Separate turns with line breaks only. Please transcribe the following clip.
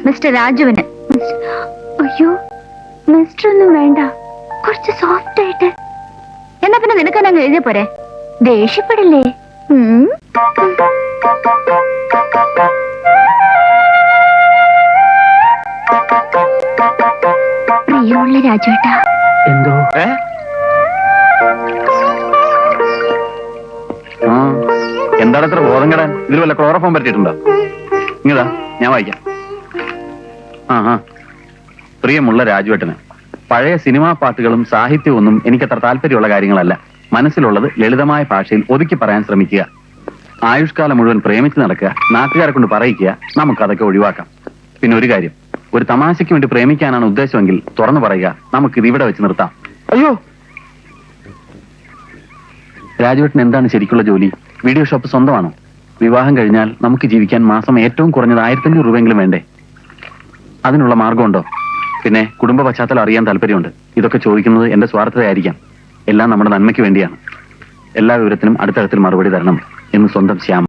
Mister രാജുവിന്. അയ്യോ, mister ഒന്നും വേണ്ട, കുറച്ച് സോഫ്റ്റ് ആയിട്ട്. എന്നാ പിന്നെ നിനക്കെല്ലാം എഴുതിയ പോരെ, ദേഷ്യപ്പെടില്ലേ? പ്രിയമുള്ള രാജുവേട്ടാ.
എന്തോ
എന്താണ് ഇത്ര ബോധം കെടാൻ? ഇതിൽ വല്ല ക്ലോറോഫോം പറ്റിയിട്ടുണ്ടോ? ഇങ്ങതാ ഞാൻ വായിക്കാം. പ്രിയമുള്ള രാജുവേട്ടന്, പഴയ സിനിമാ പാട്ടുകളും സാഹിത്യവും ഒന്നും എനിക്കത്ര താല്പര്യമുള്ള കാര്യങ്ങളല്ല. മനസ്സിലുള്ളത് ലളിതമായ ഭാഷയിൽ ഒതുക്കി പറയാൻ ശ്രമിക്കുക. ആയുഷ്കാലം മുഴുവൻ പ്രേമിച്ച് നടക്കുക, നാട്ടുകാരെ കൊണ്ട് പറയിക്കുക, നമുക്കതൊക്കെ ഒഴിവാക്കാം. പിന്നെ ഒരു കാര്യം, ഒരു തമാശയ്ക്ക് വേണ്ടി പ്രേമിക്കാനാണ് ഉദ്ദേശമെങ്കിൽ തുറന്നു പറയുക, നമുക്കിത് ഇവിടെ വെച്ച് നിർത്താം.
അയ്യോ,
രാജുവേട്ടൻ എന്താണ് ശരിക്കുള്ള ജോലി? വീഡിയോ ഷോപ്പ് സ്വന്തമാണോ? വിവാഹം കഴിഞ്ഞാൽ നമുക്ക് ജീവിക്കാൻ മാസം ഏറ്റവും കുറഞ്ഞത് 1500 രൂപയെങ്കിലും വേണ്ടേ? അതിനുള്ള മാർഗമുണ്ടോ? പിന്നെ കുടുംബ പശ്ചാത്തലം അറിയാൻ താല്പര്യമുണ്ട്. ഇതൊക്കെ ചോദിക്കുന്നത് എന്റെ സ്വാർത്ഥതയായിരിക്കാം. എല്ലാം നമ്മുടെ നന്മയ്ക്ക് വേണ്ടിയാണ്. എല്ലാ വിവരത്തിനും അടുത്തടുത്തിൽ മറുപടി തരണം എന്ന് സ്വന്തം ശ്യാം.